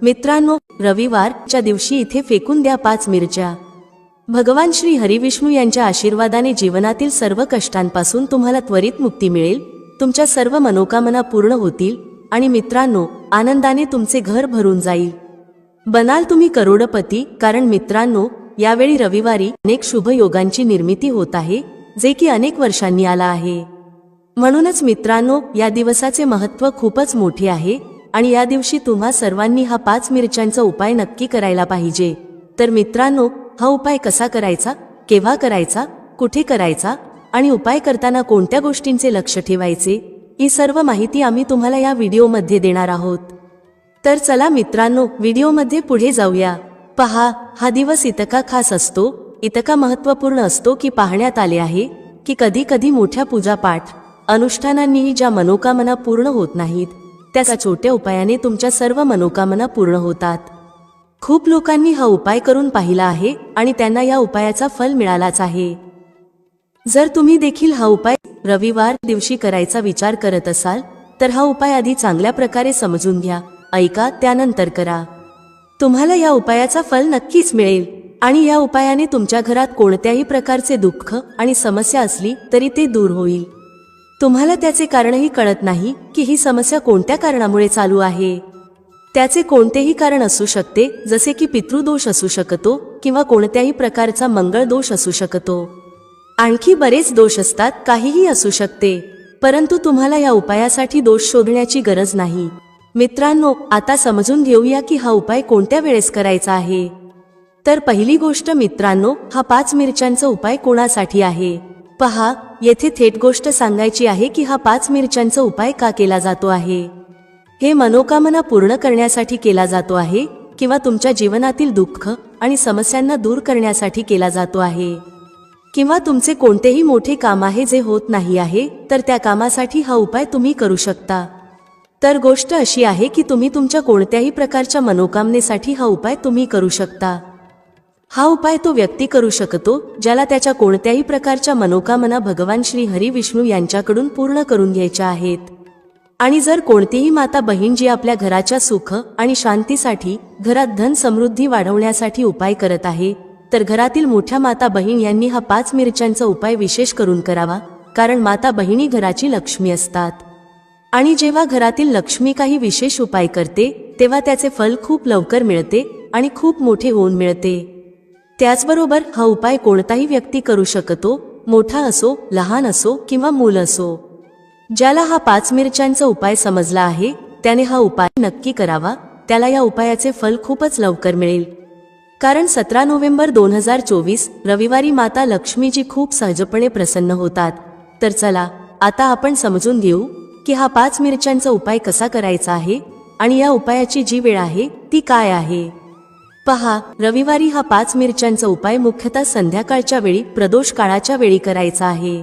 मित्रांनो, रविवारच्या दिवशी इथे फेकून द्या 5 मिरच्या। भगवान श्री हरिविष्णू यांच्या आशीर्वादाने जीवनातील सर्व कष्टांपासून तुम्हाला त्वरित मुक्ती मिळेल, तुमच्या सर्व मनोकामना पूर्ण होतील आणि मित्रांनो, आनंदाने तुमचे घर भरून जाईल। बनाल तुम्ही करोडपती, कारण मित्रांनो, यावेळी रविवारी अनेक शुभ योगांची निर्मिती होत आहे, जे की अनेक वर्षांनी आला आहे। म्हणूनच मित्रांनो, या दिवसाचे महत्त्व खूपच मोठे आहे आणि या दिवशी तुम्हा सर्वांनी हा 5 मिरच्यांचा उपाय नक्की करायला पाहिजे। तर मित्रांनो, हा उपाय कसा करायचा, केव्हा करायचा, कुठे करायचा आणि उपाय करताना कोणत्या गोष्टींचे लक्ष ठेवायचे, ही सर्व माहिती आम्ही तुम्हाला या व्हिडिओमध्ये देणार आहोत। तर चला मित्रांनो, व्हिडिओमध्ये पुढे जाऊया। पहा, हा दिवस इतका खास असतो, इतका महत्त्वपूर्ण असतो की पाहण्यात आले आहे की कधी कधी मोठ्या पूजापाठ अनुष्ठानांनीही ज्या मनोकामना पूर्ण होत नाहीत, त्या छोट्या उपायाने तुमच्या सर्व मनोकामना पूर्ण होतात। खूप लोकांनी हा उपाय करून पाहिला आहे आणि त्यांना या उपायाचा फल मिळालाच आहे। जर तुम्ही देखील हा उपाय रविवार दिवशी करायचा विचार करत असाल, तर हा उपाय आधी चांगल्या प्रकारे समजून घ्या, ऐका, त्यानंतर करा। तुम्हाला या उपायाचा फल नक्कीच मिळेल आणि या उपायाने तुमच्या घरात कोणत्याही प्रकारचे दुःख आणि समस्या असली तरी ते दूर होईल। तुम्हाला त्याचे कारणही कळत नाही की ही समस्या कोणत्या कारणामुळे चालू आहे। त्याचे कोणतेही कारण असू शकते, जसे की पितृदोष असू शकतो किंवा कोणत्याही प्रकारचा मंगळ दोष असू शकतो, आणखी बरेच दोष असतात, काहीही असू शकते। परंतु तुम्हाला या उपायासाठी दोष शोधण्याची गरज नाही। मित्रांनो, आता समजून घेऊया की हा उपाय कोणत्या वेळेस करायचा आहे। तर पहिली गोष्ट मित्रांनो, हा 5 मिरच्यांचा उपाय कोणासाठी आहे। पहा, येथे थेट गोष्ट सांगायची आहे की हा 5 मिरच्यांचा उपाय का केला जातो आहे। हे मनोकामना पूर्ण करण्यासाठी केला जातो आहे किंवा तुमच्या जीवनातील दुःख आणि समस्यांना दूर करण्यासाठी केला जातो आहे, किंवा तुमचे कोणतेही मोठे काम आहे जे होत नाही आहे, तर त्या कामासाठी हा उपाय तुम्ही करू शकता। तर गोष्ट अशी आहे की तुम्ही तुमच्या कोणत्याही प्रकारच्या मनोकामनेसाठी हा उपाय तुम्ही करू शकता। हा उपाय तो व्यक्ती करू शकतो ज्याला त्याच्या कोणत्याही प्रकारच्या मनोकामना भगवान श्री हरिविष्णू यांच्याकडून पूर्ण करून घ्यायच्या आहेत। आणि जर कोणतीही माता बहीण जी आपल्या घराच्या सुख आणि शांतीसाठी, घरात धन समृद्धी वाढवण्यासाठी उपाय करत आहे, तर घरातील मोठ्या माता बहीण यांनी हा 5 मिरच्यांचा उपाय विशेष करून करावा, कारण माता बहिणी घराची लक्ष्मी असतात आणि जेव्हा घरातील लक्ष्मी काही विशेष उपाय करते तेव्हा त्याचे फल खूप लवकर मिळते आणि खूप मोठे होऊन मिळते। त्याचबरोबर हा उपाय कोणताही व्यक्ती करू शकतो, मोठा असो, लहान असो किंवा मूल असो। ज्याला हा 5 मिरच्यांचा उपाय समजला आहे त्याने हा उपाय नक्की करावा, त्याला या उपायाचे फल खूपच लवकर मिळेल। कारण 17 नोव्हेंबर 2024 रविवारी माता लक्ष्मीजी खूप सहजपणे प्रसन्न होतात। तर चला, आता आपण समजून घेऊ की हा 5 मिरच्यांचा उपाय कसा करायचा आहे आणि या उपायाची जी वेळ आहे ती काय आहे। पहा, रविवारी हा 5 मिरच्यांचा उपाय मुख्यतः संध्याकाळच्या वेळी, प्रदोष काळाच्या वेळी करायचा आहे।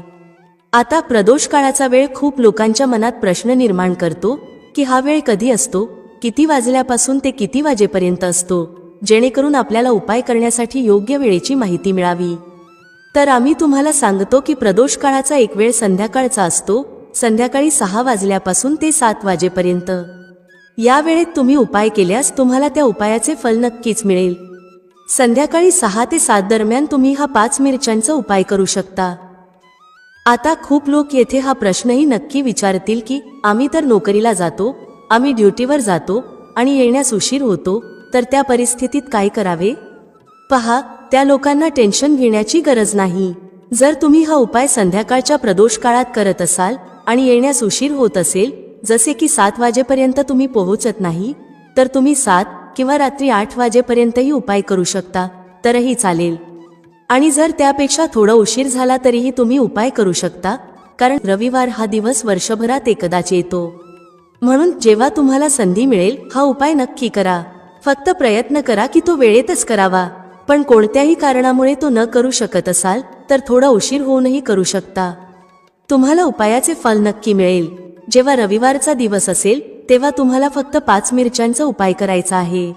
आता प्रदोष काळाचा वेळ खूप लोकांच्या मनात प्रश्न निर्माण करतो की हा वेळ कधी असतो, किती वाजल्यापासून ते किती वाजेपर्यंत असतो, जेणेकरून आपल्याला उपाय करण्यासाठी योग्य वेळेची माहिती मिळावी। तर आम्ही तुम्हाला सांगतो की प्रदोष काळाचा एक वेळ संध्याकाळचा असतो, संध्याकाळी 6 वाजल्यापासून ते 7 वाजेपर्यंत। या वेळेत तुम्ही उपाय केल्यास तुम्हाला त्या उपायाचे फल नक्कीच मिळेल। संध्याकाळी 6 ते 7 दरम्यान तुम्ही हा 5 मिरच्यांचा उपाय करू शकता। आता खूप लोक येथे हा प्रश्नही नक्की विचारतील की आम्ही तर नोकरीला जातो, आम्ही ड्युटीवर जातो आणि येण्यास उशीर होतो, तर त्या परिस्थितीत काय करावे। पहा, त्या लोकांना टेन्शन घेण्याची गरज नाही। जर तुम्ही हा उपाय संध्याकाळच्या प्रदोष काळात करत असाल आणि येण्यास उशीर होत असेल, जसे की 7 वाजेपर्यंत तुम्ही पोहोचत नाही, तर तुम्ही 7 किंवा रात्री 8 वाजेपर्यंतही उपाय करू शकता, तरही चालेल। आणि जर त्यापेक्षा थोडा उशीर झाला तरीही तुम्ही उपाय करू शकता, कारण रविवार हा दिवस वर्षभरात एकदाच येतो। म्हणून जेव्हा तुम्हाला संधी मिळेल हा उपाय नक्की करा। फक्त प्रयत्न करा की तो वेळेतच करावा। पण कोणत्याही कारणामुळे तो न करू शकत असाल तर थोडा उशीर होऊनही करू शकता। तुम्हाला उपायाचे फल नक्की मिळेल। जेव्हा रविवारचा दिवस असेल तेव्हा तुम्हाला फक्त 5 मिरच्यांचा उपाय करायचा आहे।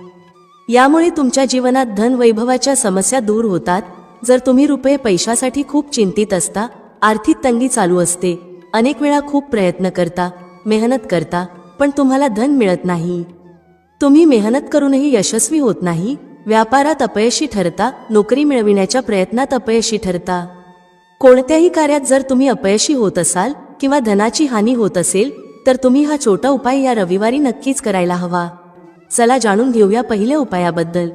यामुळे तुमच्या जीवनात धन वैभवाच्या समस्या दूर होतात। जर तुम्ही रुपये पैशासाठी खूप चिंतित असता, आर्थिक तंगी चालू असते, अनेक वेळा खूप प्रयत्न करता, मेहनत करता, पण तुम्हाला धन मिळत नाही, तुम्ही मेहनत करूनही यशस्वी होत नाही, व्यापारात अपयशी ठरता, नोकरी मिळविण्याच्या प्रयत्नात अपयशी ठरता. कोणत्याही कार्यात जर तुम्ही अपयशी होत असाल किंवा धनाची हानी होत असेल तर तुम्ही हा छोटा उपाय या रविवारी नक्कीच करायला हवा. चला जाणून घेऊया पहिल्या उपायाबद्दल.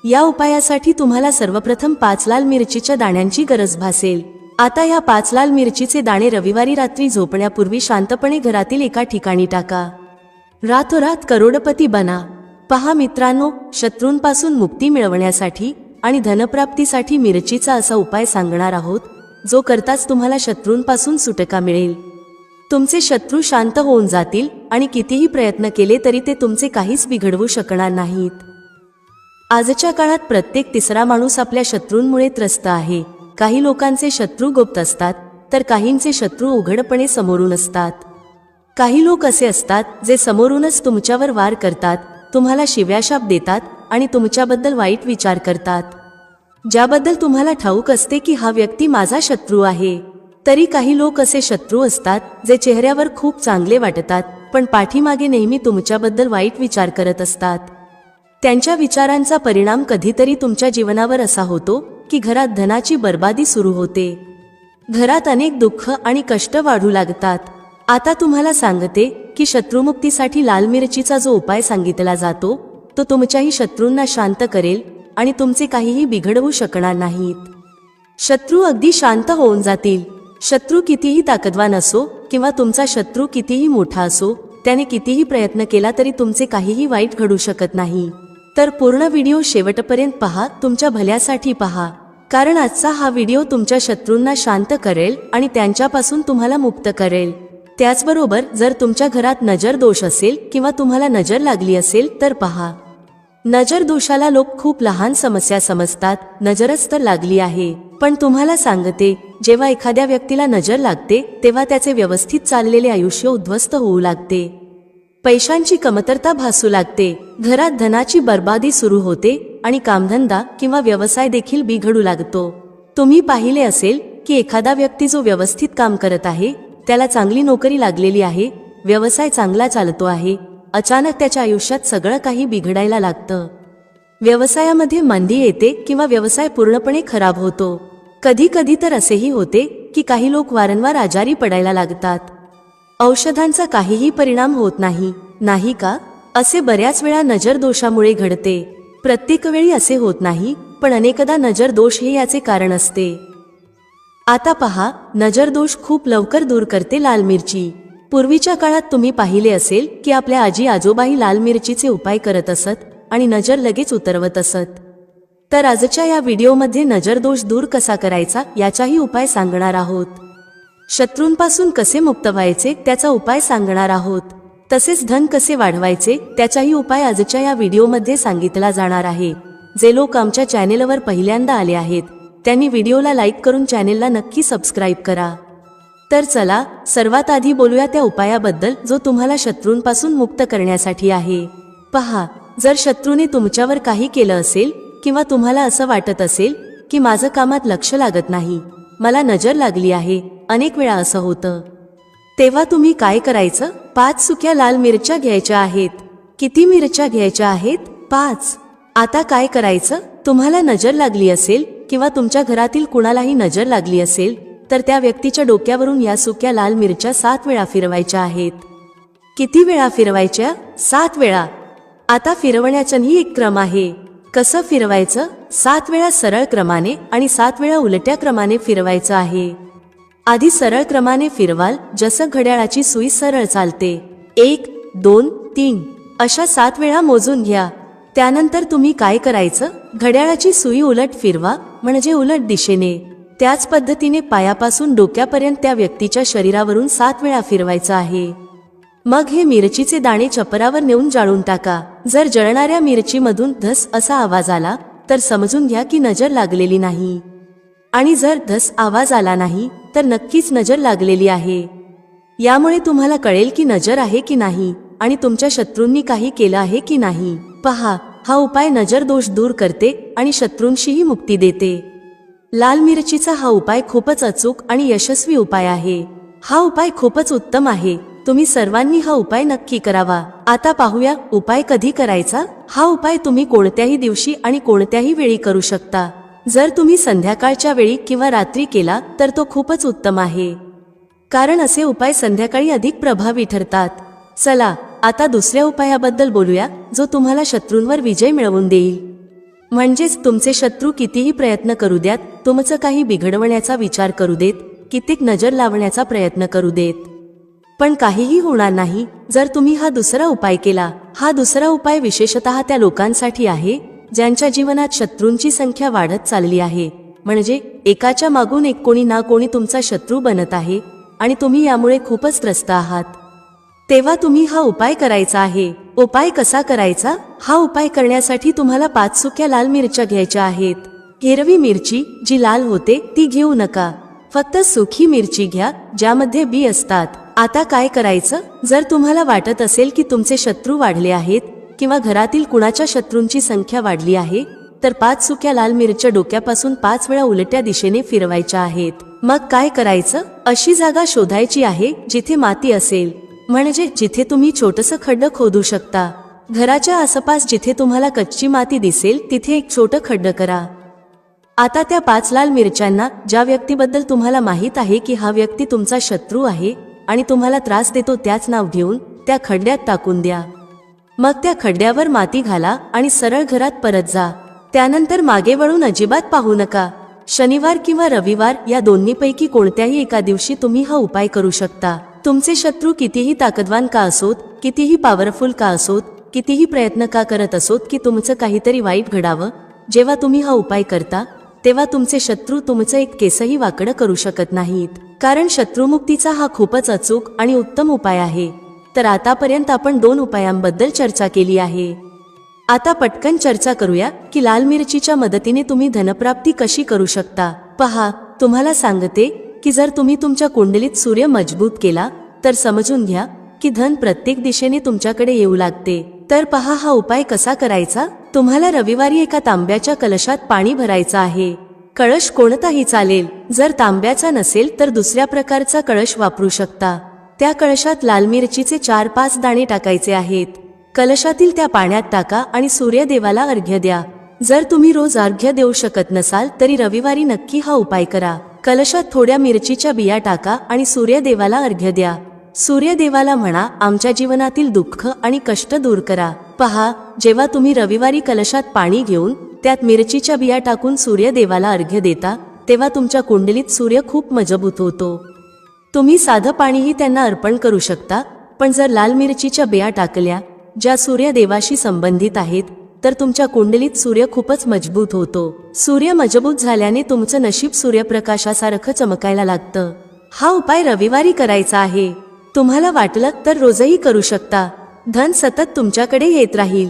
या उपायासाठी तुम्हाला सर्वप्रथम 5 लाल मिरचीच्या दाण्यांची गरज भासेल. आता या 5 लाल मिरचीचे दाणे रविवारी रात्री झोपण्यापूर्वी शांतपणे घरातील एका ठिकाणी टाका. रातोरात करोडपती बना. पहा मित्रांनो, शत्रूंपासून मुक्ती मिळवण्यासाठी आणि धनप्राप्तीसाठी मिरचीचा असा उपाय सांगणार आहोत जो करताच तुम्हाला शत्रूंपासून सुटका मिळेल. तुमचे शत्रू शांत होऊन जातील आणि कितीही प्रयत्न केले तरी ते तुमचे काहीच बिघडवू शकणार नाहीत. आजच्या काळात प्रत्येक तिसरा माणूस आपल्या शत्रूंमुळे त्रस्त आहे. काही लोकांचे शत्रू गुप्त असतात तर काहींचे शत्रू उघडपणे समोरून असतात. काही लोक असे असतात जे समोरूनच तुमच्यावर वार करतात, तुम्हाला शिव्याशाप देतात आणि तुमच्याबद्दल वाईट विचार करतात, ज्याबद्दल तुम्हाला ठाऊक असते की हा व्यक्ती माझा शत्रू आहे. तरी काही लोक असे शत्रू असतात जे चेहऱ्यावर खूप चांगले वाटतात पण पाठीमागे नेहमी तुमच्याबद्दल वाईट विचार करत असतात. त्यांच्या विचारांचा परिणाम कधीतरी तुमच्या जीवनावर असा होतो की घरात धनाची बर्बादी सुरू होते. घरात अनेक दुःख आणि कष्ट वाढू लागतात. आता तुम्हाला सांगते की शत्रुमुक्तीसाठी लाल मिरचीचा जो उपाय सांगितला जातो तो तुमच्याही शत्रूंना शांत करेल आणि तुमचे काहीही बिघडवू शकणार नाहीत. शत्रू अगदी शांत होऊन जातील. शत्रू कितीही ताकदवान असो किंवा तुमचा शत्रू कितीही मोठा असो, त्याने कितीही प्रयत्न केला तरी तुमचे काहीही वाईट घडू शकत नाही. तर पूर्ण व्हिडिओ शेवटपर्यंत पहा, तुमच्या भल्यासाठी पहा, कारण आजचा हा व्हिडिओ तुमच्या शत्रूंना शांत करेल आणि त्यांच्यापासून तुम्हाला मुक्त करेल. त्याचबरोबर जर तुमच्या घरात नजर दोष असेल किंवा तुम्हाला नजर लागली असेल तर पहा. नजर दोषाला लोक खूप लहान समस्या समजतात, नजरच तर लागली आहे. पण तुम्हाला सांगते, जेव्हा एखाद्या व्यक्तीला नजर लागते तेव्हा त्याचे व्यवस्थित चाललेले आयुष्य उद्ध्वस्त होऊ लागते. पैशांची कमतरता भासू लागते, घरात धनाची बर्बादी सुरू होते आणि कामधंदा किंवा व्यवसाय देखील बिघडू लागतो. तुम्ही पाहिले असेल की एखादा व्यक्ती जो व्यवस्थित काम करत आहे, त्याला चांगली नोकरी लागलेली आहे, व्यवसाय चांगला चालतो आहे, अचानक त्याच्या आयुष्यात सगळं काही बिघडायला लागतं. व्यवसायामध्ये मंदी येते किंवा व्यवसाय पूर्णपणे खराब होतो. कधी कधी तर असेही होते की काही लोक वारंवार आजारी पडायला लागतात. औषधांचा काहीही परिणाम होत नाही, नाही का? असे बऱ्याच वेळा नजर दोषामुळे घडते. प्रत्येक वेळी असे होत नाही, पण अनेकदा नजर दोष हे याचे कारण असते. आता पहा, नजर दोष खूप लवकर दूर करते लाल मिरची. पूर्वीच्या काळात तुम्ही पाहिले असेल की आपल्या आजी आजोबाही लाल मिरचीचे उपाय करत असत आणि नजर लगेच उतरवत असत. तर आजच्या या व्हिडिओमध्ये नजर दोष दूर कसा करायचा याचाही उपाय सांगणार आहोत. शत्रूंपासून कसे मुक्त व्हायचे त्याचा उपाय सांगणार आहोत. तसेच धन कसे वाढवायचे त्याचाही उपाय आजच्या या व्हिडिओमध्ये सांगितला जाणार आहे. जे लोक आमच्या चॅनेलवर पहिल्यांदा आले आहेत त्यांनी व्हिडिओला लाईक करून चॅनेलला नक्की सबस्क्राईब करा. तर चला सर्वात आधी बोलूया त्या उपायाबद्दल जो तुम्हाला शत्रूंपासून मुक्त करण्यासाठी आहे. पहा, जर शत्रूने तुमच्यावर काही केलं असेल किंवा तुम्हाला असं वाटत असेल की माझं कामात लक्ष लागत नाही, मला नजर लागली आहे, अनेक वेळा असं होतं, तेव्हा तुम्ही काय करायचं? 5 सुक्या लाल मिरच्या घ्यायच्या आहेत. किती मिरच्या घ्यायच्या आहेत? 5. आता काय करायचं? तुम्हाला नजर लागली असेल किंवा तुमच्या घरातील कुणालाही नजर लागली असेल तर त्या व्यक्तीच्या डोक्यावरून या सुक्या लाल मिरच्या 7 वेळा फिरवायच्या आहेत. किती वेळा फिरवायच्या? 7 वेळा. आता फिरवण्याचाही एक क्रम आहे. कसं फिरवायचं? 7 वेळा सरळ क्रमाने आणि 7 वेळा उलट्या क्रमाने फिरवायचं आहे. आधी सरळ क्रमाने फिरवाल, जसं घड्याळाची सुई सरळ चालते. 1, 2, 3 अशा 7 वेळा मोजून घ्या. त्यानंतर तुम्ही काय करायचं? घड्याळाची सुई उलट फिरवा, म्हणजे उलट दिशेने. त्याच पद्धतीने पायापासून डोक्यापर्यंत त्या व्यक्तीच्या शरीरावरून 7 वेळा फिरवायचं आहे. मग हे मिरचीचे दाणे चपरावर नेऊन जाळून टाका. जर जळणाऱ्या मिरचीमधून धस असा आवाज आला तर समजून घ्या की नजर लागलेली नाही, आणि जर धस आवाज आला नाही तर नक्कीच नजर लागलेली आहे. यामुळे तुम्हाला कळेल की नजर आहे की नाही आणि तुमच्या शत्रूंनी काही केलं आहे की नाही. पहा, हा उपाय नजर दोष दूर करते आणि शत्रूंशीही मुक्ती देते. लाल मिरचीचा हा उपाय खूपच अचूक आणि यशस्वी उपाय आहे. हा उपाय खूपच उत्तम आहे तुम्ही सर्वांनी हा उपाय नक्की करावा। आता पाहूया उपाय कधी करायचा। हा उपाय तुम्ही कोणत्याही दिवशी आणि कोणत्याही वेळी करू शकता। जर तुम्ही संध्याकाळच्या वेळी किंवा रात्री केला तर तो खूपच उत्तम आहे, कारण असे उपाय संध्याकाळी अधिक प्रभावी ठरतात। चला आता दुसऱ्या उपायाबद्दल बोलूया, जो तुम्हाला शत्रूंवर विजय मिळवून देईल। म्हणजेच तुमचे शत्रू कितीही प्रयत्न करू द्यात, तुमचं काही बिघडवण्याचा विचार करू देत, कित्येक नजर लावण्याचा प्रयत्न करू देत, पण काहीही होणार नाही जर तुम्ही हा दुसरा उपाय केला। हा दुसरा उपाय विशेषतः त्या लोकांसाठी आहे ज्यांच्या जीवनात शत्रूंची संख्या वाढत चालली आहे, म्हणजे एकाच्या मागून एक कोणी ना कोणी तुमचा शत्रू बनत आहे आणि तुम्ही यामुळे खूपच त्रस्त आहात। तेव्हा तुम्ही हा उपाय करायचा आहे। उपाय कसा करायचा? हा उपाय करण्यासाठी तुम्हाला 5 सुक्या लाल मिरच्या घ्यायच्या आहेत। हिरवी मिरची जी लाल होते ती घेऊ नका, फक्त सुकी मिरची घ्या ज्यामध्ये बी असतात। आता काय करायचं? जर तुम्हाला वाटत असेल की तुमचे शत्रू वाढले आहेत किंवा घरातील कुणाच्या शत्रूंची संख्या वाढली आहे, तर 5 सुक्या लाल मिरच्या डोक्यापासून 5 वेळा उलट्या दिशेने फिरवायच्या आहेत। मग काय करायचं? अशी जागा शोधायची आहे जिथे माती असेल, म्हणजे जिथे तुम्ही छोटंसं खड्डं खोदू शकता। घराच्या आसपास जिथे तुम्हाला कच्ची माती दिसेल तिथे एक छोटं खड्डं करा। आता त्या 5 लाल मिरच्यांना ज्या व्यक्तीबद्दल तुम्हाला माहित आहे की हा व्यक्ती तुमचा शत्रू आहे आणि तुम्हाला त्रास देतो त्याच नाव घेऊन त्या खड्ड्यात टाकून द्या। मग त्या खड्ड्यावर माती घाला आणि सरळ घरात परत जा। त्यानंतर मागे वळून अजिबात पाहू नका। शनिवार किंवा रविवार या दोन्हीपैकी कोणत्याही एका दिवशी तुम्ही हा उपाय करू शकता। तुमचे शत्रू कितीही ताकदवान का असोत, कितीही पॉवरफुल का असोत, कितीही प्रयत्न का करत असोत की तुमचं काहीतरी वाईट घडावं, जेव्हा तुम्ही हा उपाय करता तेव्हा तुमचे शत्रू तुमचं एक केसही वाकडं करू शकत नाहीत, कारण शत्रुमुक्तीचा हा खूपच अचूक आणि उत्तम उपाय आहे। तर आतापर्यंत आपण 2 उपायांबद्दल चर्चा केली आहे। आता पटकन चर्चा करूया की लाल मिरचीच्या मदतीने तुम्ही धनप्राप्ती कशी करू शकता। पहा, तुम्हाला सांगते की जर तुम्ही तुमच्या कुंडलीत सूर्य मजबूत केला तर समजून घ्या की धन प्रत्येक दिशेने तुमच्याकडे येऊ लागते। तर पहा हा उपाय कसा करायचा। तुम्हाला रविवारी एका तांब्याच्या कलशात पाणी भरायचं आहे। कळश कोणताही चालेल, जर तांब्याचा नसेल तर दुसऱ्या प्रकारचा कळश वापरू शकता। त्या कळशात लाल मिरचीचे 4-5 दाणे टाकायचे आहेत। कलशातील त्या पाण्यात टाका आणि सूर्यदेवाला अर्घ्य द्या। जर तुम्ही रोज अर्घ्य देऊ शकत नसाल तरी रविवारी नक्की हा उपाय करा। कलशात थोड्या मिरचीच्या बिया टाका आणि सूर्यदेवाला अर्घ्य द्या। सूर्यदेवाला म्हणा, आमच्या जीवनातील दुःख आणि कष्ट दूर करा। पहा, जेव्हा तुम्ही रविवारी कलशात पाणी घेऊन त्यात मिरचीच्या बिया टाकून सूर्यदेवाला अर्घ्य देता तेव्हा तुमच्या कुंडलीत सूर्य खूप मजबूत होतो। तुम्ही साधं पाणीही त्यांना अर्पण करू शकता, पण जर लाल मिरचीच्या बिया टाकल्या ज्या सूर्यदेवाशी संबंधित आहेत तर तुमच्या कुंडलीत सूर्य खूपच मजबूत होतो। सूर्य मजबूत झाल्याने तुमचं नशीब सूर्यप्रकाशासारखं चमकायला लागतं। हा उपाय रविवारी करायचा आहे। तुम्हाला वाटलं तर रोजही करू शकता। धन सतत तुमच्याकडे येत राहील।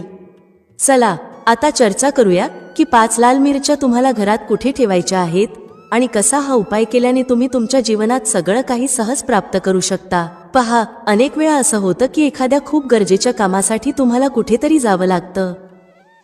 चला आता चर्चा करूया की 5 लाल मिरच्या तुम्हाला घरात कुठे ठेवायच्या आहेत आणि कसा हा उपाय केल्याने तुम्ही तुमच्या जीवनात सगळं काही सहज प्राप्त करू शकता। पहा, अनेक वेळा असं होतं की एखाद्या खूप गरजेच्या कामासाठी तुम्हाला कुठेतरी जावं लागतं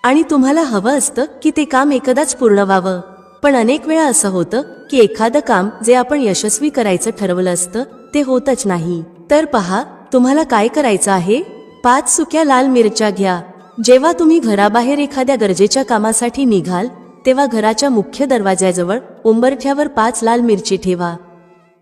आणि तुम्हाला हवं असतं की ते काम एकदाच पूर्ण व्हावं, पण अनेक वेळा असं होतं की एखादं काम जे आपण यशस्वी करायचं ठरवलं असतं ते होतच नाही। तर पहा, तुम्हाला काय करायचं आहे। 5 सुक्या लाल मिरच्या घ्या। जेव्हा तुम्ही घराबाहेर एखाद्या गरजेच्या कामासाठी निघाल तेव्हा घराच्या मुख्य दरवाजाजवळ उंबरठ्यावर 5 लाल मिरची ठेवा।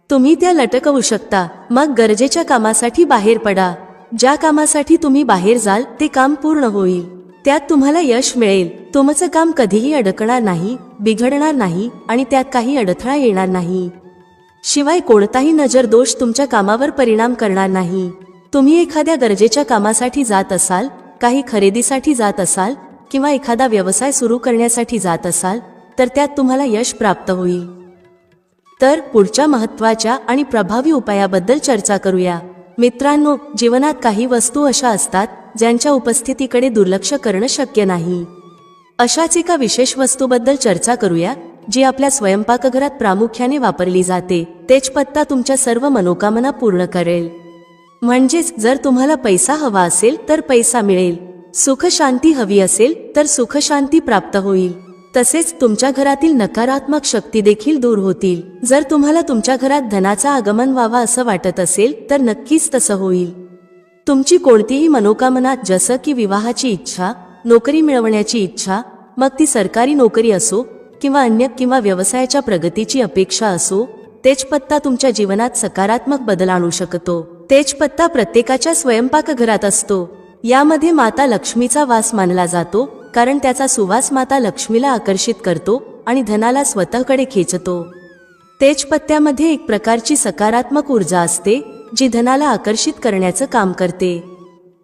तुम्ही त्या लटकवू शकता। मग गरजेच्या कामासाठी बाहेर पडा। ज्या कामासाठी तुम्ही बाहेर जाल ते काम पूर्ण होईल, त्यात तुम्हाला यश मिळेल। तुमचं काम कधीही अडकणार नाही, बिघडणार नाही आणि त्यात काही अडथळा येणार नाही। शिवाय कोणताही नजर दोष तुमच्या कामावर परिणाम करणार नाही। तुम्ही एखाद्या गरजेच्या कामासाठी जात असाल, काही खरेदीसाठी जात असाल किंवा एखादा व्यवसाय सुरू करण्यासाठी जात असाल तर त्यात तुम्हाला यश प्राप्त होईल। तर पुढच्या महत्त्वाच्या आणि प्रभावी उपायाबद्दल चर्चा करूया। मित्रांनो, जीवनात काही वस्तू अशा असतात ज्यांच्या उपस्थितीकडे दुर्लक्ष करणं शक्य नाही। अशाच एका विशेष वस्तूबद्दल चर्चा करूया जी आपल्या स्वयंपाकघरात प्रामुख्याने वापरली जाते। तेजपत्ता तुमच्या सर्व मनोकामना पूर्ण करेल। म्हणजेच जर तुम्हाला पैसा हवा असेल तर पैसा मिळेल, सुख शांती हवी असेल तर सुख शांती प्राप्त होईल, तसेच तुमच्या घरातील नकारात्मक शक्ती देखील दूर होतील. जर तुम्हाला तुमच्या घरात धनाचा आगमन व्हावा असं वाटत असेल तर नक्कीच तसं होईल. तुमची कोणतीही मनोकामना, जसं की विवाहाची इच्छा, नोकरी मिळवण्याची इच्छा, मग ती सरकारी नोकरी असो किंवा अन्य किंवा व्यवसायाच्या प्रगतीची अपेक्षा असो, तेजपत्ता तुमच्या जीवनात सकारात्मक बदल आणू शकतो. तेजपत्ता प्रत्येकाच्या स्वयंपाकघरात असतो. यामध्ये माता लक्ष्मीचा वास मानला जातो, कारण त्याचा सुवास माता लक्ष्मीला आकर्षित करतो आणि धनाला स्वतःकडे खेचतो. तेजपत्त्यामध्ये एक प्रकारची सकारात्मक ऊर्जा असते, जी धनाला आकर्षित करण्याचं काम करते.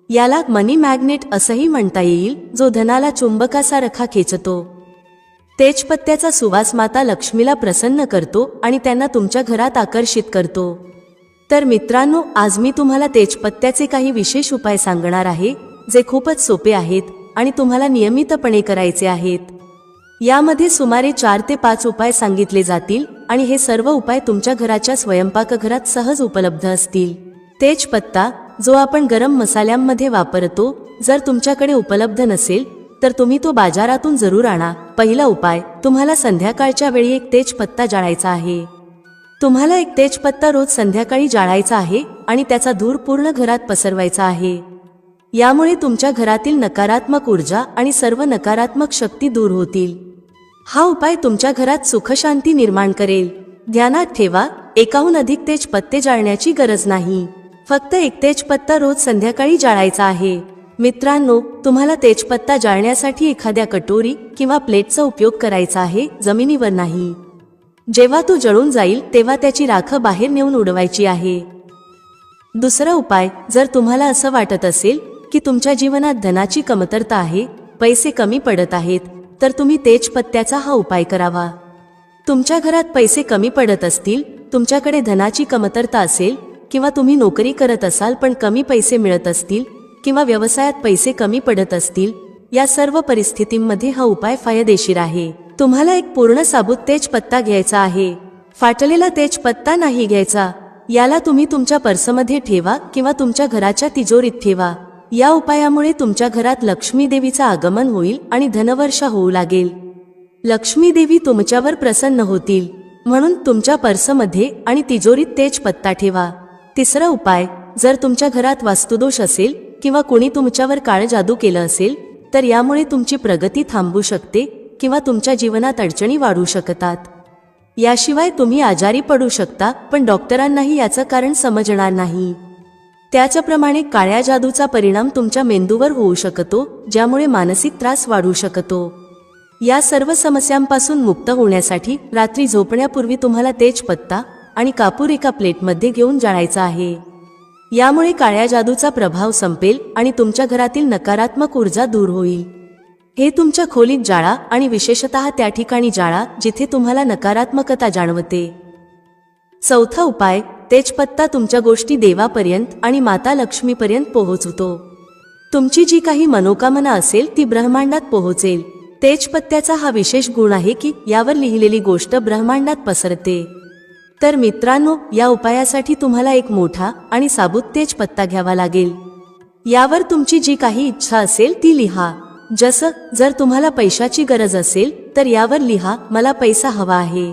याला मनी मॅग्नेट असंही म्हणता येईल, जो धनाला चुंबकासारखा खेचतो. तेजपत्त्याचा सुवास माता लक्ष्मीला प्रसन्न करतो आणि त्यांना तुमच्या घरात आकर्षित करतो. तर मित्रांनो, आज मी तुम्हाला तेजपत्त्याचे काही विशेष उपाय सांगणार आहे, जे खूपच सोपे आहेत आणि तुम्हाला नियमितपणे करायचे आहेत. यामध्ये सुमारे 4 ते 5 उपाय सांगितले जातील आणि हे सर्व उपाय तुमच्या घराच्या स्वयंपाकघरात सहज उपलब्ध असतील. तेजपत्ता, जो आपण गरम मसाल्यांमध्ये वापरतो, जर तुमच्याकडे उपलब्ध नसेल तर तुम्ही तो बाजारातून जरूर आणा. पहिला उपाय, तुम्हाला संध्याकाळच्या वेळी एक तेजपत्ता जाळायचा आहे. तुम्हाला एक तेजपत्ता रोज संध्याकाळी जाळायचा आहे आणि त्याचा धूर पूर्ण घरात पसरवायचा आहे. यामुळे तुमच्या घरातील नकारात्मक ऊर्जा आणि सर्व नकारात्मक शक्ती दूर होतील. हा उपाय तुमच्या घरात सुखशांती निर्माण करेल. ध्यानात ठेवा, एकाहून अधिक तेजपत्ते जाळण्याची गरज नाही. फक्त एक तेजपत्ता रोज संध्याकाळी जाळायचा आहे. मित्रांनो, तुम्हाला तेजपत्ता जाळण्यासाठी एखाद्या कटोरी किंवा प्लेटचा उपयोग करायचा आहे, जमिनीवर नाही. जेव्हा तो जळून जाईल तेव्हा त्याची राख बाहेर नेऊन उडवायची आहे. दुसरा उपाय, जर तुम्हाला असं वाटत असेल की तुमच्या जीवनात धनाची कमतरता आहे, पैसे कमी पडत आहेत, तर तुम्ही तेजपत्त्याचा हा उपाय करावा. तुमच्या घरात पैसे कमी पडत असतील, तुमच्याकडे धनाची कमतरता असेल किंवा तुम्ही नोकरी करत असाल पण कमी पैसे मिळत असतील किंवा व्यवसायात पैसे कमी पडत असतील, या सर्व परिस्थितींमध्ये हा उपाय फायदेशीर आहे. तुम्हाला एक पूर्ण साबूत तेजपत्ता घ्यायचा आहे. फाटलेला तेजपत्ता नाही घ्यायचा. याला तुम्ही तुमच्या पर्समध्ये ठेवा किंवा तुमच्या घराच्या तिजोरीत ठेवा. या उपायामुळे तुमच्या घरात लक्ष्मी देवीचा आगमन होईल आणि धनवर्षा होऊ लागेल. लक्ष्मी देवी तुमच्यावर प्रसन्न होतील. म्हणून तुमच्या पर्समध्ये आणि तिजोरीत तेजपत्ता ठेवा. तिसरा उपाय, जर तुमच्या घरात वास्तुदोष असेल किंवा कोणी तुमच्यावर काळ जादू केलं असेल, तर यामुळे तुमची प्रगती थांबू शकते किंवा तुमच्या जीवनात अडचणी वाढू शकतात. याशिवाय तुम्ही आजारी पडू शकता, पण डॉक्टरांनाही याचं कारण समजणार नाही. त्याचप्रमाणे काळ्या जादूचा परिणाम तुमच्या मेंदूवर होऊ शकतो, ज्यामुळे मानसिक त्रास वाढू शकतो. या सर्व समस्यांपासून मुक्त होण्यासाठी रात्री झोपण्यापूर्वी तुम्हाला तेजपत्ता आणि कापूर एका प्लेटमध्ये घेऊन जाळायचा आहे. यामुळे काळ्या जादूचा प्रभाव संपेल आणि तुमच्या घरातील नकारात्मक ऊर्जा दूर होईल. हे तुमच्या खोलीत जाळा आणि विशेषतः त्या ठिकाणी जाळा जिथे तुम्हाला नकारात्मकता जाणवते. चौथा उपाय, तेजपत्ता तुमच्या गोष्टी देवापर्यंत आणि माता लक्ष्मीपर्यंत पोहोचवतो. तुमची जी काही मनोकामना असेल ती ब्रह्मांडात पोहोचेल. तेजपत्त्याचा हा विशेष गुण आहे की यावर लिहिलेली गोष्ट ब्रह्मांडात पसरते. तर मित्रांनो, या उपायासाठी तुम्हाला एक मोठा आणि साबूत तेजपत्ता घ्यावा लागेल. यावर तुमची जी काही इच्छा असेल ती लिहा. जर तुम्हाला पैशाची गरज असेल तर यावर लिहा, मला पैसा हवा आहे.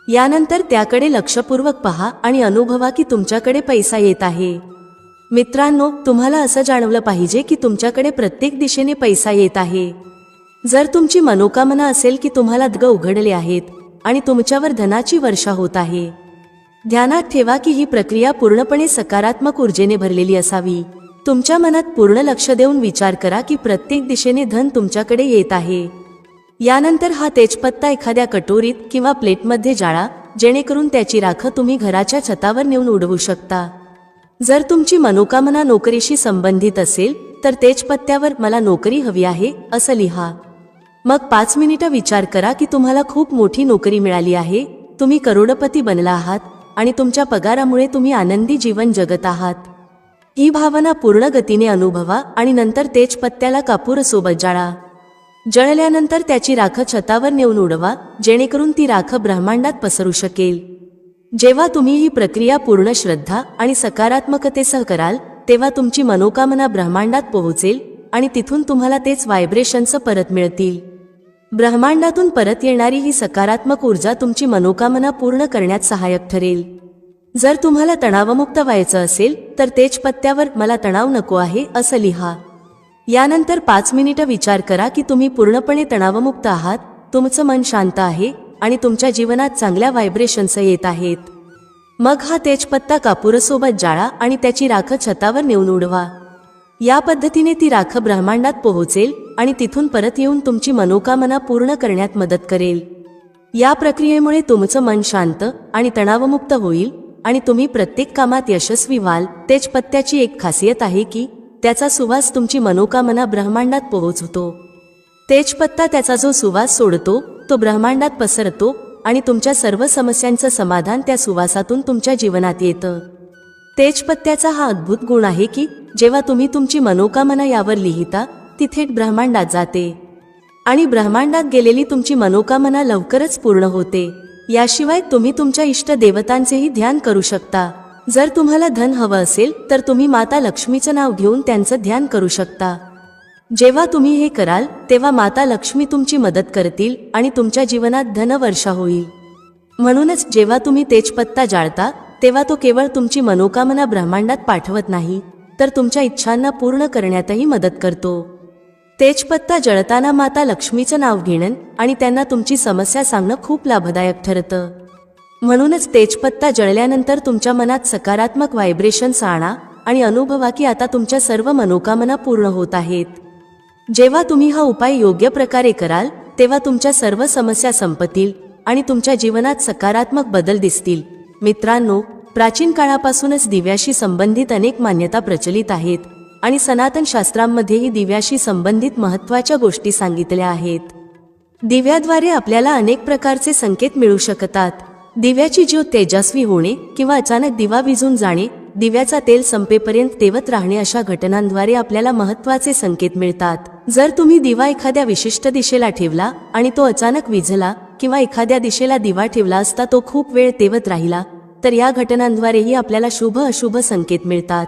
यानंतर त्याकडे लक्षपूर्वक पहा आणि अनुभवा की तुमच्याकडे पैसा येत आहे. मित्रांनो, तुम्हाला असं जाणवलं पाहिजे की तुमच्याकडे प्रत्येक दिशेने पैसा येत आहे. जर तुमची मनोकामना असेल की तुम्हाला द्वार उघडले आहेत आणि तुमच्यावर धनाची वर्षा होत आहे, ध्यानात ठेवा की ही प्रक्रिया पूर्णपणे सकारात्मक ऊर्जेने भरलेली असावी. तुमच्या मनात पूर्ण लक्ष देऊन विचार करा की प्रत्येक दिशेने धन तुमच्याकडे येत आहे. यानंतर हा तेजपत्ता एखाद्या कटोरीत किंवा प्लेटमध्ये जाळा, जेणेकरून त्याची राख तुम्ही घराच्या छतावर नेऊन उडवू शकता. जर तुमची मनोकामना नोकरीशी संबंधित असेल तर तेजपत्त्यावर मला नोकरी हवी आहे असं लिहा. मग 5 मिनिटं विचार करा की तुम्हाला खूप मोठी नोकरी मिळाली आहे, तुम्ही करोडपती बनला आहात आणि तुमच्या पगारामुळे तुम्ही आनंदी जीवन जगत आहात. ही भावना पूर्ण गतीने अनुभवा आणि नंतर तेजपत्त्याला कापूर सोबत जाळा. जळल्यानंतर त्याची राख छतावर नेऊन उडवा, जेणेकरून ती राख ब्रह्मांडात पसरू शकेल. जेव्हा तुम्ही ही प्रक्रिया पूर्ण श्रद्धा आणि सकारात्मकतेसह कराल, तेव्हा तुमची मनोकामना ब्रह्मांडात पोहोचेल आणि तिथून तुम्हाला तेच व्हायब्रेशन्स परत मिळतील. ब्रह्मांडातून परत येणारी ही सकारात्मक ऊर्जा तुमची मनोकामना पूर्ण करण्यात सहाय्यक ठरेल. जर तुम्हाला तणावमुक्त व्हायचं असेल तर तेजपत्त्यावर मला तणाव नको आहे असं लिहा. यानंतर 5 मिनिटं विचार करा की तुम्ही पूर्णपणे तणावमुक्त आहात, तुमचं मन शांत आहे आणि तुमच्या जीवनात चांगल्या व्हायब्रेशन्स येत आहेत. मग हा तेजपत्ता कापूरसोबत जाळा आणि त्याची राख छतावर नेऊन उडवा. या पद्धतीने ती राख ब्रह्मांडात पोहोचेल आणि तिथून परत येऊन तुमची मनोकामना पूर्ण करण्यात मदत करेल. या प्रक्रियेमुळे तुमचं मन शांत आणि तणावमुक्त होईल आणि तुम्ही प्रत्येक कामात यशस्वी व्हाल. तेजपत्त्याची एक खासियत आहे की त्याचा सुवास तुमची मनोकामना ब्रह्मांडात पोहोचवतो. तेजपत्ता त्याचा जो सुवास सोडतो तो ब्रह्मांडात पसरतो आणि तुमच्या सर्व समस्यांचं समाधान त्या सुवासातून तुमच्या जीवनात येतं. तेजपत्त्याचा हा अद्भुत गुण आहे की जेव्हा तुम्ही तुमची मनोकामना यावर लिहिता ती थेट ब्रह्मांडात जाते आणि ब्रह्मांडात गेलेली तुमची मनोकामना लवकरच पूर्ण होते. याशिवाय तुम्ही तुमच्या इष्ट देवतांचेही ध्यान करू शकता. जर तुम्हाला धन हवं असेल तर तुम्ही माता लक्ष्मीचं नाव घेऊन त्यांचं ध्यान करू शकता. जेव्हा तुम्ही हे कराल तेव्हा माता लक्ष्मी तुमची मदत करतील आणि तुमच्या जीवनात धनवर्षा होईल. म्हणूनच जेव्हा तुम्ही तेजपत्ता जाळता तेव्हा तो केवळ तुमची मनोकामना ब्रह्मांडात पाठवत नाही तर तुमच्या इच्छांना पूर्ण करण्यातही मदत करतो. तेजपत्ता जळताना माता लक्ष्मीचं नाव घेणं आणि त्यांना तुमची समस्या सांगणं खूप लाभदायक ठरतं. म्हणूनच तेजपत्ता जळल्यानंतर तुमच्या मनात सकारात्मक व्हायब्रेशन्स आणा आणि अनुभवा की आता तुमच्या सर्व मनोकामना पूर्ण होत आहेत. जेव्हा तुम्ही हा उपाय योग्य प्रकारे कराल तेव्हा तुमच्या सर्व समस्या संपतील आणि तुमच्या जीवनात सकारात्मक बदल दिसतील. मित्रांनो, प्राचीन काळापासूनच दिव्याशी संबंधित अनेक मान्यता प्रचलित आहेत आणि सनातन शास्त्रांमध्येही दिव्याशी संबंधित महत्त्वाच्या गोष्टी सांगितल्या आहेत. दिव्याद्वारे आपल्याला अनेक प्रकारचे संकेत मिळू शकतात. दिव्याची ज्योत तेजस्वी होणे किंवा अचानक दिवा विझून जाणे, दिव्याचा तेल संपेपर्यंत तेवत राहणे अशा घटनांद्वारे आपल्याला महत्त्वाचे संकेत मिळतात. जर तुम्ही दिवा एखाद्या विशिष्ट दिशेला ठेवला आणि तो अचानक विझला किंवा एखाद्या दिशेला दिवा ठेवला असता तो खूप वेळ तेवत राहिला तर या घटनांद्वारेही आपल्याला शुभ अशुभ संकेत मिळतात.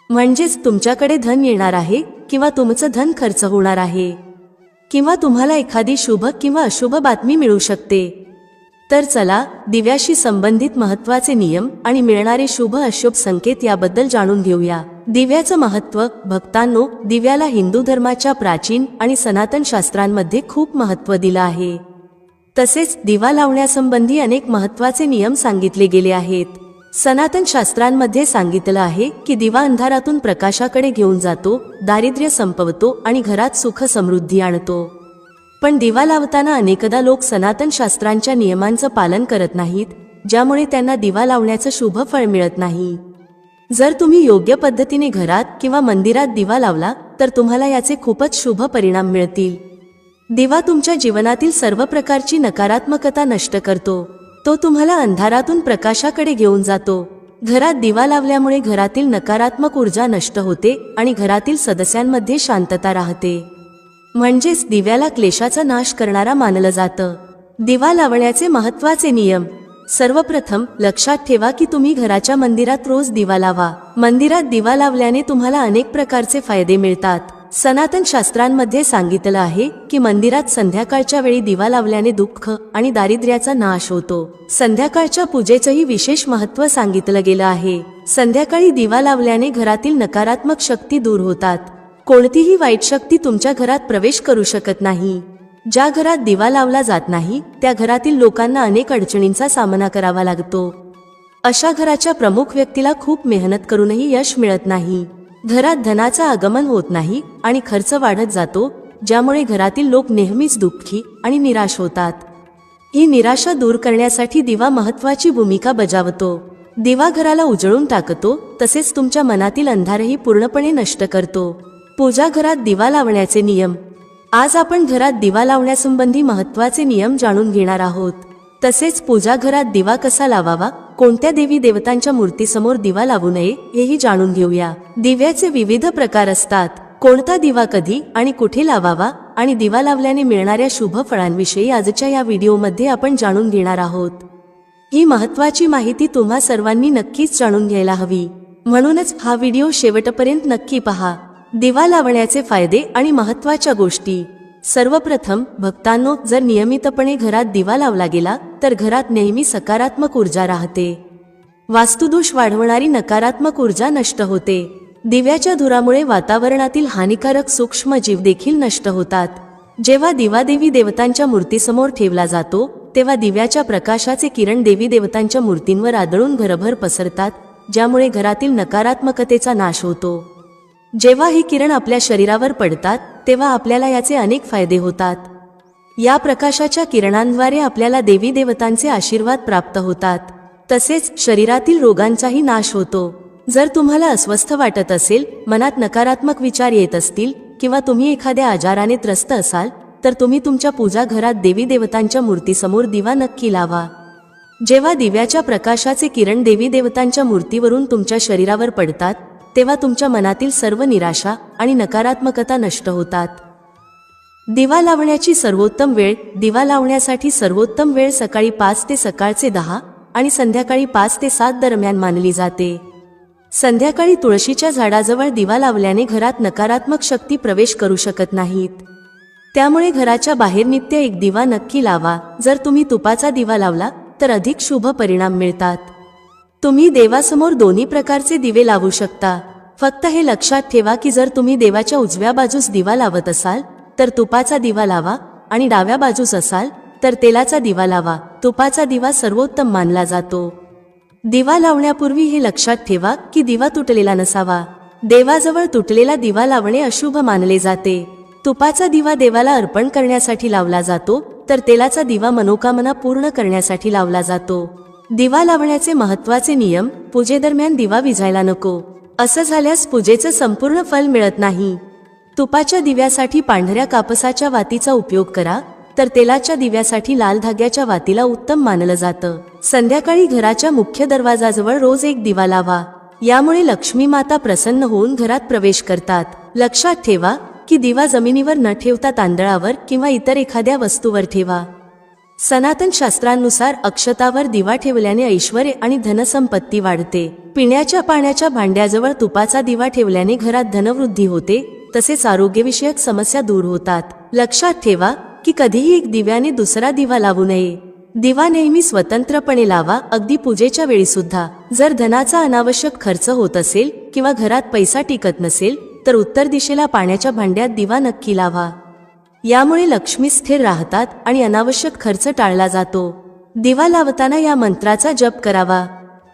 म्हणजेच तुमच्याकडे धन येणार आहे किंवा तुमचं धन खर्च होणार आहे किंवा तुम्हाला एखादी शुभ किंवा अशुभ बातमी मिळू शकते. तर चला दिव्याशी संबंधित महत्त्वाचे नियम आणि मिळणारे शुभ अशुभ संकेत याबद्दल जाणून घेऊया. दिव्याचं महत्त्व. भक्तांनो, दिव्याला हिंदू धर्माच्या प्राचीन आणि सनातन शास्त्रांमध्ये खूप महत्त्व दिलं आहे. तसेच दिवा लावण्यासंबंधी अनेक महत्त्वाचे नियम सांगितले गेले आहेत. सनातन शास्त्रांमध्ये सांगितलं आहे की दिवा अंधारातून प्रकाशाकडे घेऊन जातो, दारिद्र्य संपवतो आणि घरात सुख समृद्धी आणतो. पण दिवा लावताना अनेकदा लोक सनातन शास्त्रांच्या नियमांचं पालन करत नाहीत, ज्यामुळे त्यांना दिवा लावण्याचं शुभ फळ मिळत नाही. जर तुम्ही योग्य पद्धतीने घरात किंवा मंदिरात दिवा लावला तर तुम्हाला याचे खूपच शुभ परिणाम मिळतील. दिवा तुमच्या जीवनातील सर्व प्रकारची नकारात्मकता नष्ट करतो. तो तुम्हाला अंधारातून प्रकाशाकडे घेऊन जातो. घरात दिवा लावल्यामुळे घरातील नकारात्मक ऊर्जा नष्ट होते आणि घरातील सदस्यांमध्ये शांतता राहते. म्हणजेच दिव्याला क्लेशाचा नाश करणारा मानलं जातं. दिवा लावण्याचे महत्त्वाचे नियम. सर्वप्रथम लक्षात ठेवा की तुम्ही घराच्या मंदिरात रोज दिवा लावा. मंदिरात दिवा लावल्याने तुम्हाला अनेक प्रकारचे फायदे मिळतात. सनातन शास्त्रांमध्ये सांगितलं आहे की मंदिरात संध्याकाळच्या वेळी दिवा लावल्याने दुःख आणि दारिद्र्याचा नाश होतो. संध्याकाळच्या पूजेचंही विशेष महत्त्व सांगितलं गेलं आहे. संध्याकाळी दिवा लावल्याने घरातील नकारात्मक शक्ती दूर होतात. कोणतीही वाईट शक्ती तुमच्या घरात प्रवेश करू शकत नाही. ज्या घरात दिवा लावला जात नाही त्या घरातील लोकांना अनेक अडचणींचा सामना करावा लागतो. अशा घराच्या प्रमुख व्यक्तीला खूप मेहनत करूनही यश मिळत नाही. घरात धनाचं आगमन होत नाही आणि खर्च वाढत जातो, ज्यामुळे घरातील लोक नेहमीच दुःखी आणि निराश होतात. ही निराशा दूर करण्यासाठी दिवा महत्त्वाची भूमिका बजावतो. दिवा घराला उजळून टाकतो, तसेच तुमच्या मनातील अंधारही पूर्णपणे नष्ट करतो. पूजा घरात दिवा लावण्याचे नियम. आज आपण घरात दिवा लावण्यासंबंधी महत्त्वाचे नियम जाणून घेणार आहोत. तसेच पूजा घरात दिवा कसा लावावा, कोणत्या देवी देवतांच्या मूर्तीसमोर दिवा लावू नये हेही जाणून घेऊया. दिव्याचे विविध प्रकार असतात. कोणता दिवा कधी आणि कुठे लावावा आणि दिवा लावल्याने मिळणाऱ्या शुभ फळांविषयी आजच्या या व्हिडिओमध्ये आपण जाणून घेणार आहोत. ही महत्त्वाची माहिती तुम्हा सर्वांनी नक्कीच जाणून घ्यायला हवी, म्हणूनच हा व्हिडिओ शेवटपर्यंत नक्की पहा. दिवा लावण्याचे फायदे आणि महत्त्वाच्या गोष्टी. सर्वप्रथम भक्तांनो, जर नियमितपणे घरात दिवा लावला गेला तर घरात नेहमी सकारात्मक ऊर्जा राहते. वास्तुदोष वाढवणारी नकारात्मक ऊर्जा नष्ट होते. दिव्याच्या धुरामुळे वातावरणातील हानिकारक सूक्ष्म जीव देखील नष्ट होतात. जेव्हा दिवा देवी देवतांच्या मूर्तीसमोर ठेवला जातो तेव्हा दिव्याच्या प्रकाशाचे किरण देवी देवतांच्या मूर्तींवर आदळून घरभर पसरतात, ज्यामुळे घरातील नकारात्मकतेचा नाश होतो. जेव्हा ही किरण आपल्या शरीरावर पडतात तेव्हा आपल्याला याचे अनेक फायदे होतात. या प्रकाशाच्या किरणांद्वारे आपल्याला देवी देवतांचे आशीर्वाद प्राप्त होतात. तसेच शरीरातील रोगांचाही नाश होतो. जर तुम्हाला अस्वस्थ वाटत असेल, मनात नकारात्मक विचार येत असतील किंवा तुम्ही एखाद्या आजाराने त्रस्त असाल तर तुम्ही तुमच्या पूजा घरात देवी देवतांच्या मूर्तीसमोर दिवा नक्की लावा. जेव्हा दिव्याच्या प्रकाशाचे किरण देवी देवतांच्या मूर्तीवरून तुमच्या शरीरावर पडतात तेव्हा तुमच्या मनातील सर्व निराशा आणि नकारात्मकता नष्ट होतात. दिवा लावण्याची सर्वोत्तम वेळ. दिवा लावण्यासाठी सर्वोत्तम वेळ सकाळी 5 ते सकाळचे 10 आणि संध्याकाळी 5 ते 7 दरम्यान मानली जाते. संध्याकाळी तुळशीच्या झाडाजवळ दिवा लावल्याने घरात नकारात्मक शक्ती प्रवेश करू शकत नाहीत. त्यामुळे घराच्या बाहेर नित्य एक दिवा नक्की लावा. जर तुम्ही तुपाचा दिवा लावला तर अधिक शुभ परिणाम मिळतात. तुम्ही देवासमोर दोन्ही प्रकारचे दिवे लावू शकता. फक्त हे लक्षात ठेवा की जर तुम्ही देवाच्या उजव्या बाजूस दिवा लावत असाल तर तुपाचा दिवा लावा आणि डाव्या बाजूस असाल तर तेलाचा दिवा लावा. तुपाचा दिवा सर्वोत्तम मानला जातो. दिवा लावण्यापूर्वी हे लक्षात ठेवा की दिवा तुटलेला नसावा. देवाजवळ तुटलेला दिवा लावणे अशुभ मानले जाते. तुपाचा दिवा देवाला अर्पण करण्यासाठी लावला जातो तर तेलाचा दिवा मनोकामना पूर्ण करण्यासाठी लावला जातो. दिवा लावण्याचे महत्त्वाचे नियम. पूजेदरम्यान दिवा विझायला नको. असं झाल्यास पूजेचं संपूर्ण फल मिळत नाही. तुपाच्या दिव्यासाठी पांढऱ्या कापसाच्या वातीचा उपयोग करा, तर तेलाच्या दिव्यासाठी लाल धाग्याच्या वातीला उत्तम मानलं जातं. संध्याकाळी घराच्या मुख्य दरवाजाजवळ रोज एक दिवा लावा. यामुळे लक्ष्मी माता प्रसन्न होऊन घरात प्रवेश करतात. लक्षात ठेवा की दिवा जमिनीवर न ठेवता तांदळावर किंवा इतर एखाद्या वस्तूवर ठेवा. सनातन शास्त्रांनुसार अक्षतावर दिवा ठेवल्याने ऐश्वर्य आणि धनसंपत्ती वाढते. पिण्याच्या पाण्याच्या भांड्याजवळ तुपाचा दिवा ठेवल्याने घरात धनवृद्धी होते, तसेच आरोग्यविषयक समस्या दूर होतात. लक्षात ठेवा की कधीही एक दिव्याने दुसरा दिवा लावू नये. दिवा नेहमी स्वतंत्रपणे लावा, अगदी पूजेच्या वेळी सुद्धा. जर धनाचा अनावश्यक खर्च होत असेल किंवा घरात पैसा टिकत नसेल तर उत्तर दिशेला पाण्याच्या भांड्यात दिवा नक्की लावा. यामुळे लक्ष्मी स्थिर राहतात आणि अनावश्यक खर्च टाळला जातो. दिवा लावताना या मंत्राचा जप करावा.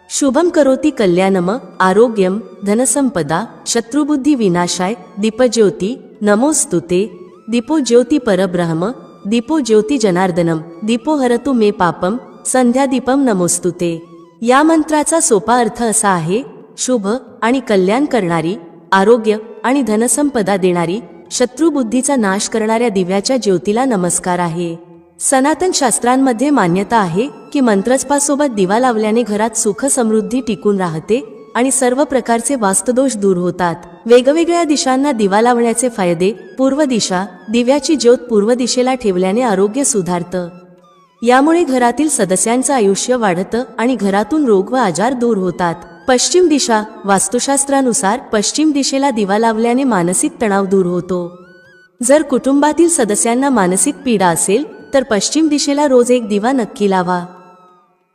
शुभम करोति कल्याणम, आरोग्यम, धनसंपदा, शत्रुबुद्धी विनाशाय, दीपज्योती नमोस्तुते, दीपो ज्योती परब्रह्म, दीपो ज्योती जनार्दनम, दीपो हरतु मे पापम, संध्या दीपम नमोस्तुते. या मंत्राचा सोपा अर्थ असा आहे: शुभ आणि कल्याण करणारी, आरोग्य आणि धनसंपदा देणारी, शत्रुबुद्धीचा नाश करणाऱ्या दिव्याच्या ज्योतीला नमस्कार आहे. सनातन शास्त्रांमध्ये मान्यता आहे की मंत्रजपासोबत दिवा लावल्याने घरात सुख समृद्धी टिकून राहते आणि सर्व प्रकारचे वास्तुदोष दूर होतात. वेगवेगळ्या दिशांना दिवा लावण्याचे फायदे. पूर्व दिशा. दिव्याची ज्योत पूर्व दिशेला ठेवल्याने आरोग्य सुधारतं. यामुळे घरातील सदस्यांचं आयुष्य वाढतं आणि घरातून रोग व आजार दूर होतात. पश्चिम दिशा. वास्तुशास्त्रानुसार पश्चिम दिशेला दिवा लावल्याने मानसिक तणाव दूर होतो. जर कुटुंबातील सदस्यांना मानसिक पीडा असेल तर पश्चिम दिशेला रोज एक दिवा नक्की लावा.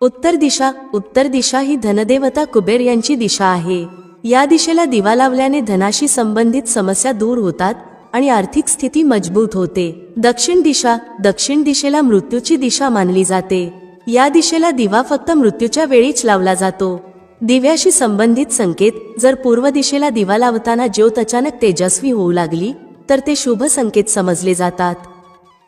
उत्तर दिशा. उत्तर दिशा ही धनदेवता कुबेर यांची दिशा आहे. या दिशेला दिवा लावल्याने धनाशी संबंधित समस्या दूर होतात आणि आर्थिक स्थिती मजबूत होते. दक्षिण दिशा. दक्षिण दिशेला मृत्यूची दिशा मानली जाते. या दिशेला दिवा फक्त मृत्यूच्या वेळीच लावला जातो. दिव्याशी संबंधित संकेत. जर पूर्व दिशेला दिवा लावताना ज्योत अचानक तेजस्वी होऊ लागली तर ते शुभ संकेत समजले जातात.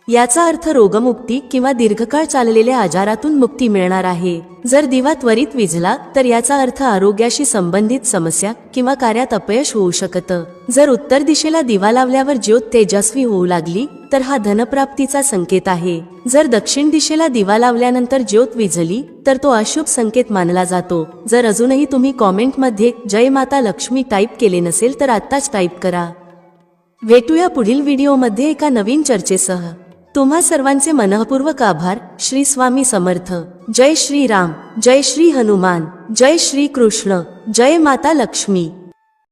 याचा अर्थ रोगमुक्ती किंवा दीर्घकाळ चाललेल्या आजारातून मुक्ती मिळणार आहे. जर दिवा त्वरित विझला तर याचा अर्थ आरोग्याशी संबंधित समस्या किंवा कार्यात अपयश होऊ शकतं. जर उत्तर दिशेला दिवा लावल्यावर ज्योत तेजस्वी होऊ लागली तर हा धनप्राप्तीचा संकेत आहे. जर दक्षिण दिशेला दिवा लावल्यानंतर ज्योत विझली तर तो अशुभ संकेत मानला जातो. जर अजूनही तुम्ही कॉमेंटमध्ये जय माता लक्ष्मी टाईप केले नसेल तर आत्ताच टाईप करा. भेटूया पुढील व्हिडिओमध्ये एका नवीन चर्चेसह. तुम्हा सर्वांचे मनःपूर्वक आभार. श्री स्वामी समर्थ. जय श्री राम, जय श्री हनुमान, जय श्री कृष्ण, जय माता लक्ष्मी.